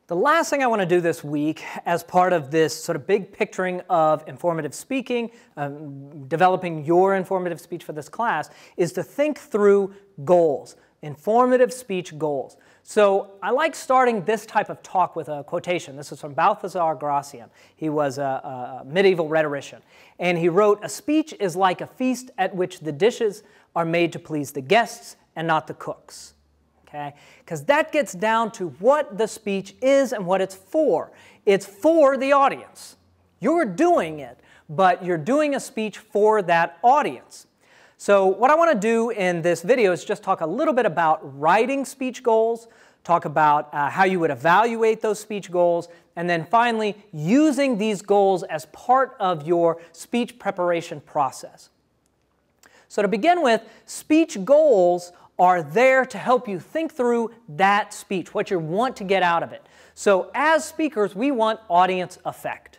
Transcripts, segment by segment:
The last thing I want to do this week as part of this sort of big picturing of informative speaking, developing your informative speech for this class, is to think through goals, informative speech goals. So I like starting this type of talk with a quotation. This is from Balthazar Gracian. He was a medieval rhetorician. And he wrote, "A speech is like a feast at which the dishes are made to please the guests and not the cooks." Okay? Because that gets down to what the speech is and what it's for. It's for the audience. You're doing it, but you're doing a speech for that audience. So what I want to do in this video is just talk a little bit about writing speech goals, talk about how you would evaluate those speech goals, and then finally using these goals as part of your speech preparation process. So to begin with, speech goals are there to help you think through that speech, what you want to get out of it. So as speakers, we want audience effect.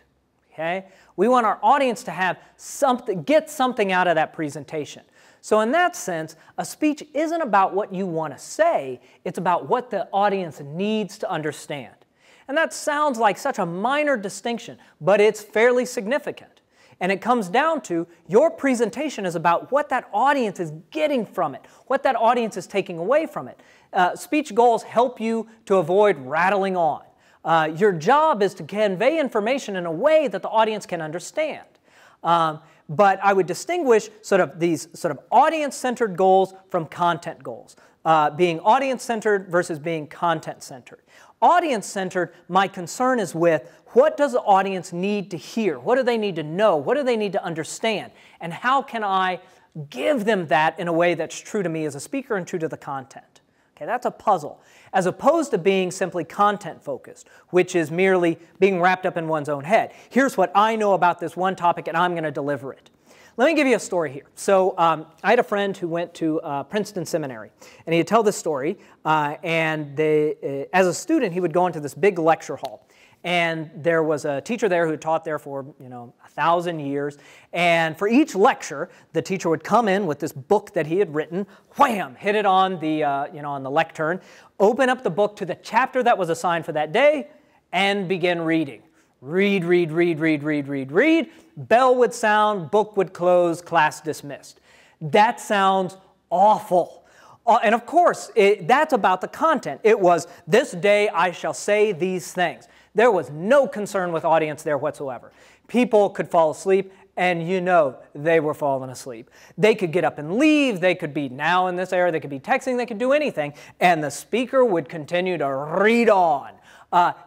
Okay? We want our audience to have something, get something out of that presentation. So in that sense, a speech isn't about what you want to say, it's about what the audience needs to understand. And that sounds like such a minor distinction, but it's fairly significant. And it comes down to your presentation is about what that audience is getting from it, what that audience is taking away from it. Speech goals help you to avoid rattling on. Your job is to convey information in a way that the audience can understand. But I would distinguish these audience-centered goals from content goals, being audience-centered versus being content-centered. Audience-centered, my concern is with what does the audience need to hear? What do they need to know? What do they need to understand? And how can I give them that in a way that's true to me as a speaker and true to the content? Okay, that's a puzzle, as opposed to being simply content-focused, which is merely being wrapped up in one's own head. Here's what I know about this one topic, and I'm going to deliver it. Let me give you a story here. So I had a friend who went to Princeton Seminary, and he'd tell this story, and as a student, he would go into this big lecture hall. And there was a teacher there who taught there for 1,000 years. And for each lecture, the teacher would come in with this book that he had written, wham, hit it on the on the lectern, open up the book to the chapter that was assigned for that day, and begin reading. Read, read, read, read, read, read, read. Bell would sound, book would close, class dismissed. That sounds awful. And of course, that's about the content. It was, this day I shall say these things. There was no concern with audience there whatsoever. People could fall asleep, and they were falling asleep. They could get up and leave. They could be now in this era. They could be texting. They could do anything. And the speaker would continue to read on.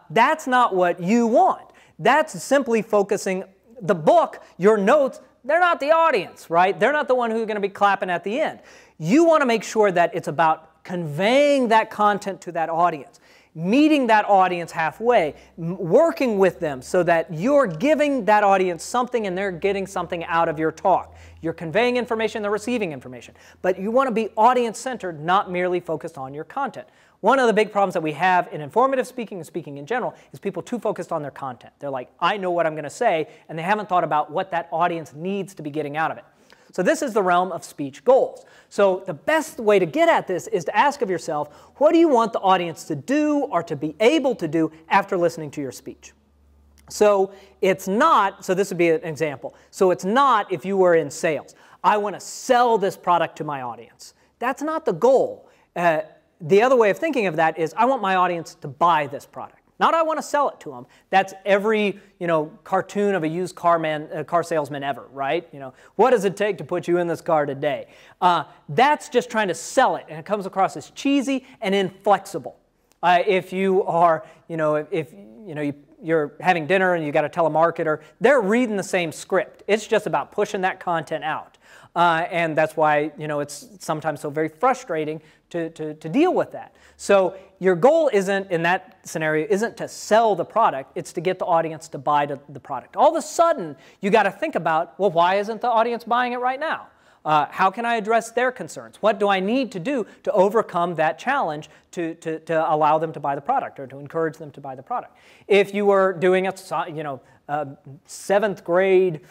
That's not what you want. That's simply focusing the book, your notes. They're not the audience, right? They're not the one who's going to be clapping at the end. You want to make sure that it's about conveying that content to that audience, meeting that audience halfway, working with them so that you're giving that audience something and they're getting something out of your talk. You're conveying information, they're receiving information. But you want to be audience-centered, not merely focused on your content. One of the big problems that we have in informative speaking and speaking in general is people too focused on their content. They're like, I know what I'm going to say, and they haven't thought about what that audience needs to be getting out of it. So this is the realm of speech goals. So the best way to get at this is to ask of yourself, what do you want the audience to do or to be able to do after listening to your speech? So it's not, so this would be an example. So it's not if you were in sales. I want to sell this product to my audience. That's not the goal. The other way of thinking of that is I want my audience to buy this product. Not I want to sell it to them. That's every cartoon of a used car salesman ever, right? What does it take to put you in this car today? That's just trying to sell it, and it comes across as cheesy and inflexible. If you are, you're having dinner and you got a telemarketer, they're reading the same script. It's just about pushing that content out. And that's why it's sometimes so very frustrating to deal with that. So your goal isn't, in that scenario, isn't to sell the product, it's to get the audience to buy the product. All of a sudden, you got to think about, well, why isn't the audience buying it right now? How can I address their concerns? What do I need to do to overcome that challenge to allow them to buy the product or to encourage them to buy the product? If you were doing a 7th grade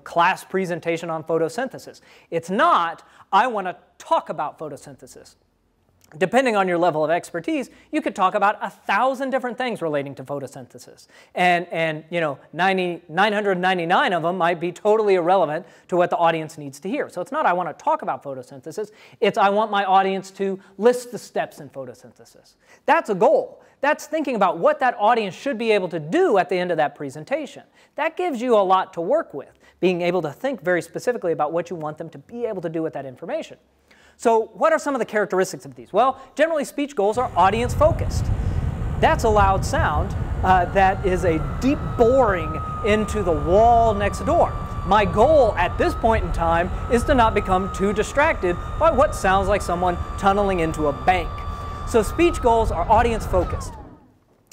class presentation on photosynthesis, it's not, I want to talk about photosynthesis. depending on your level of expertise, you could talk about 1,000 different things relating to photosynthesis. And 999 of them might be totally irrelevant to what the audience needs to hear. So it's not I want to talk about photosynthesis, it's I want my audience to list the steps in photosynthesis. That's a goal. That's thinking about what that audience should be able to do at the end of that presentation. That gives you a lot to work with, being able to think very specifically about what you want them to be able to do with that information. So what are some of the characteristics of these? Well, generally speech goals are audience focused. That's a loud sound that is a deep boring into the wall next door. My goal at this point in time is to not become too distracted by what sounds like someone tunneling into a bank. So speech goals are audience focused.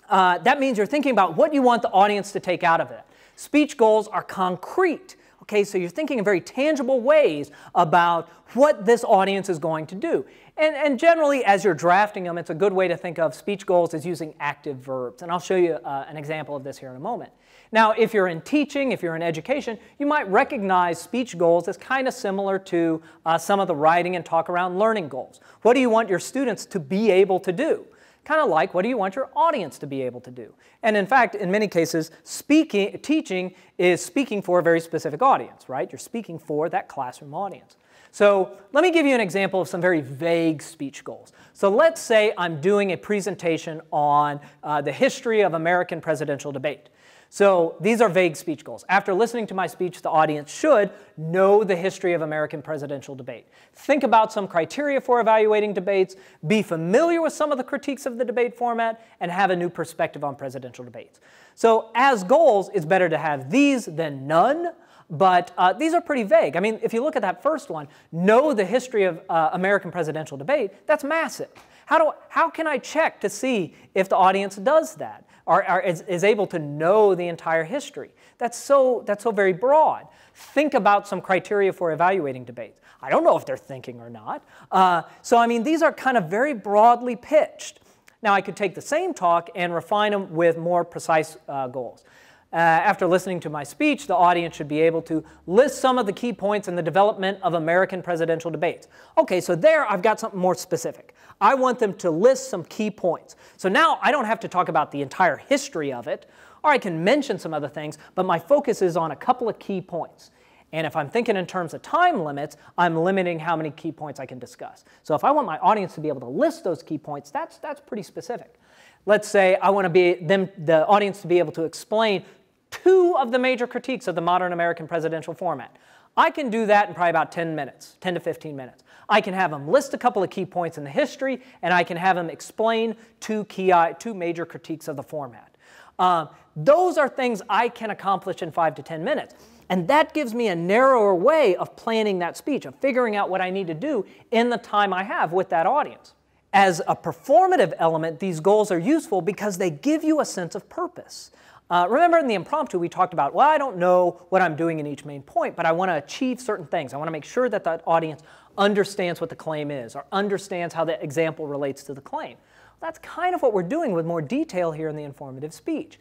That means you're thinking about what you want the audience to take out of it. Speech goals are concrete. Okay, so you're thinking in very tangible ways about what this audience is going to do. And generally, as you're drafting them, it's a good way to think of speech goals as using active verbs. And I'll show you an example of this here in a moment. Now, if you're in teaching, if you're in education, you might recognize speech goals as kind of similar to some of the writing and talk around learning goals. What do you want your students to be able to do? Kind of like, what do you want your audience to be able to do? And in fact, in many cases, teaching is speaking for a very specific audience, right? You're speaking for that classroom audience. So let me give you an example of some very vague speech goals. So let's say I'm doing a presentation on the history of American presidential debate. So these are vague speech goals. After listening to my speech, the audience should know the history of American presidential debate. Think about some criteria for evaluating debates, be familiar with some of the critiques of the debate format, and have a new perspective on presidential debates. So as goals, it's better to have these than none, but these are pretty vague. I mean, if you look at that first one, know the history of American presidential debate, that's massive. How can I check to see if the audience does that? Or is able to know the entire history? That's so very broad. Think about some criteria for evaluating debates. I don't know if they're thinking or not. So I mean, these are kind of very broadly pitched. Now I could take the same talk and refine them with more precise goals. After listening to my speech, the audience should be able to list some of the key points in the development of American presidential debates. Okay, so there I've got something more specific. I want them to list some key points. So now I don't have to talk about the entire history of it, or I can mention some other things, but my focus is on a couple of key points. And if I'm thinking in terms of time limits, I'm limiting how many key points I can discuss. So if I want my audience to be able to list those key points, that's pretty specific. Let's say I want the audience to be able to explain 2 of the major critiques of the modern American presidential format. I can do that in probably about 10 minutes, 10 to 15 minutes. I can have them list a couple of key points in the history, and I can have them explain 2 major critiques of the format. Those are things I can accomplish in 5 to 10 minutes. And that gives me a narrower way of planning that speech, of figuring out what I need to do in the time I have with that audience. As a performative element, these goals are useful because they give you a sense of purpose. Remember in the impromptu we talked about, well, I don't know what I'm doing in each main point, but I want to achieve certain things. I want to make sure that that audience understands what the claim is or understands how the example relates to the claim. That's kind of what we're doing with more detail here in the informative speech.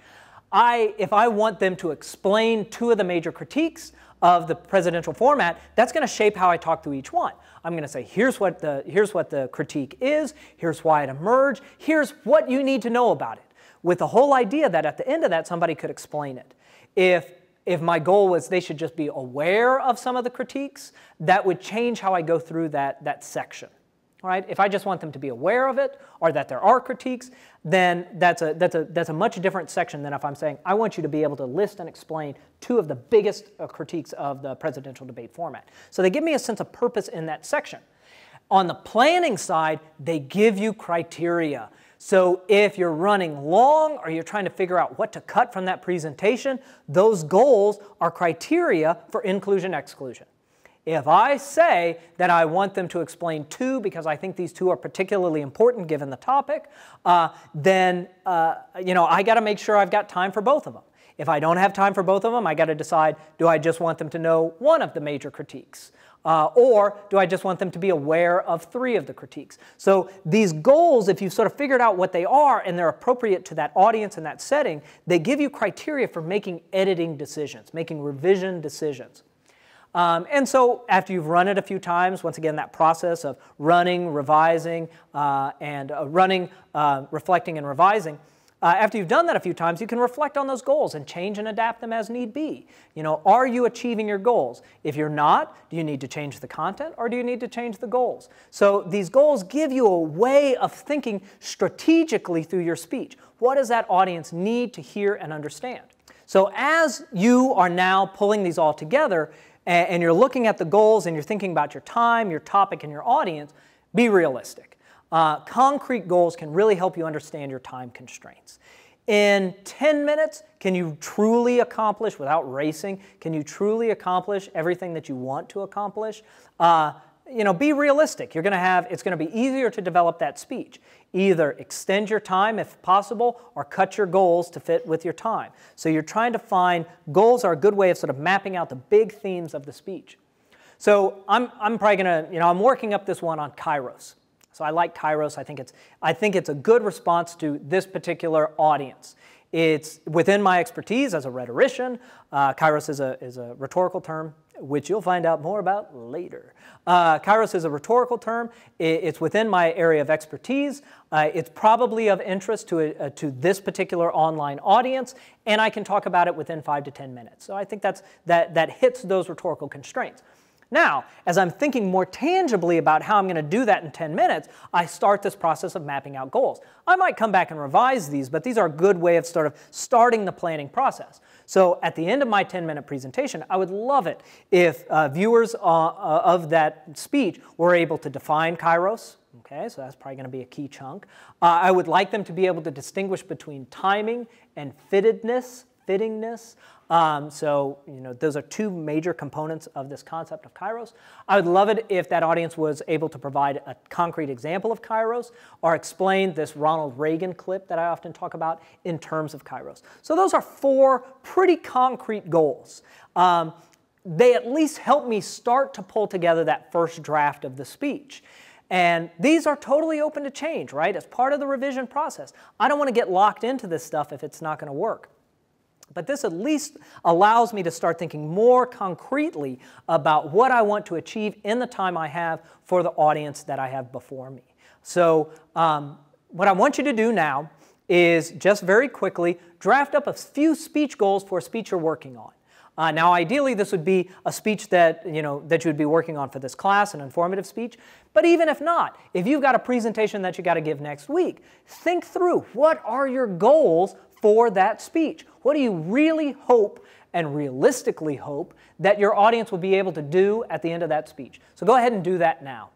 If I want them to explain 2 of the major critiques of the presidential format, that's going to shape how I talk through each one. I'm going to say, here's what the critique is, here's why it emerged, here's what you need to know about it, with the whole idea that at the end of that, somebody could explain it. If my goal was they should just be aware of some of the critiques, that would change how I go through that section. All right? If I just want them to be aware of it, or that there are critiques, then that's a much different section than if I'm saying, I want you to be able to list and explain 2 of the biggest critiques of the presidential debate format. So they give me a sense of purpose in that section. On the planning side, they give you criteria. So if you're running long or you're trying to figure out what to cut from that presentation, those goals are criteria for inclusion-exclusion. If I say that I want them to explain 2 because I think these 2 are particularly important given the topic, then I got to make sure I've got time for both of them. If I don't have time for both of them, I got to decide, do I just want them to know 1 of the major critiques? Or do I just want them to be aware of 3 of the critiques? So these goals, if you've sort of figured out what they are and they're appropriate to that audience and that setting, they give you criteria for making editing decisions, making revision decisions. And so after you've run it a few times, once again, that process of running, revising, reflecting and revising, after you've done that a few times, you can reflect on those goals and change and adapt them as need be. You know, are you achieving your goals? If you're not, do you need to change the content or do you need to change the goals? So these goals give you a way of thinking strategically through your speech. What does that audience need to hear and understand? So as you are now pulling these all together and you're looking at the goals and you're thinking about your time, your topic, and your audience, be realistic. Concrete goals can really help you understand your time constraints. In 10 minutes, can you truly accomplish, without racing, can you truly accomplish everything that you want to accomplish? You know, be realistic. It's going to be easier to develop that speech. Either extend your time if possible or cut your goals to fit with your time. So you're trying to find, goals are a good way of sort of mapping out the big themes of the speech. So I'm probably going to, you know, I'm working up this one on Kairos. So I like Kairos. I think it's a good response to this particular audience. It's within my expertise as a rhetorician. Kairos is a rhetorical term, which you'll find out more about later. Kairos is a rhetorical term. It's within my area of expertise. It's probably of interest to this particular online audience, and I can talk about it within 5 to 10 minutes. So I think that hits those rhetorical constraints. Now, as I'm thinking more tangibly about how I'm going to do that in 10 minutes, I start this process of mapping out goals. I might come back and revise these, but these are a good way of sort of starting the planning process. So at the end of my 10-minute presentation, I would love it if viewers of that speech were able to define Kairos. Okay, so that's probably going to be a key chunk. I would like them to be able to distinguish between timing and fittingness. So, you know, those are two major components of this concept of Kairos. I would love it if that audience was able to provide a concrete example of Kairos or explain this Ronald Reagan clip that I often talk about in terms of Kairos. So those are 4 pretty concrete goals. They at least help me start to pull together that first draft of the speech. And these are totally open to change, right? As part of the revision process. I don't want to get locked into this stuff if it's not going to work. But this at least allows me to start thinking more concretely about what I want to achieve in the time I have for the audience that I have before me. So what I want you to do now is just very quickly draft up a few speech goals for a speech you're working on. Now, ideally, this would be a speech that you would be working on for this class, an informative speech. But even if not, if you've got a presentation that you got to give next week, think through what are your goals for that speech. What do you really hope and realistically hope that your audience will be able to do at the end of that speech? So go ahead and do that now.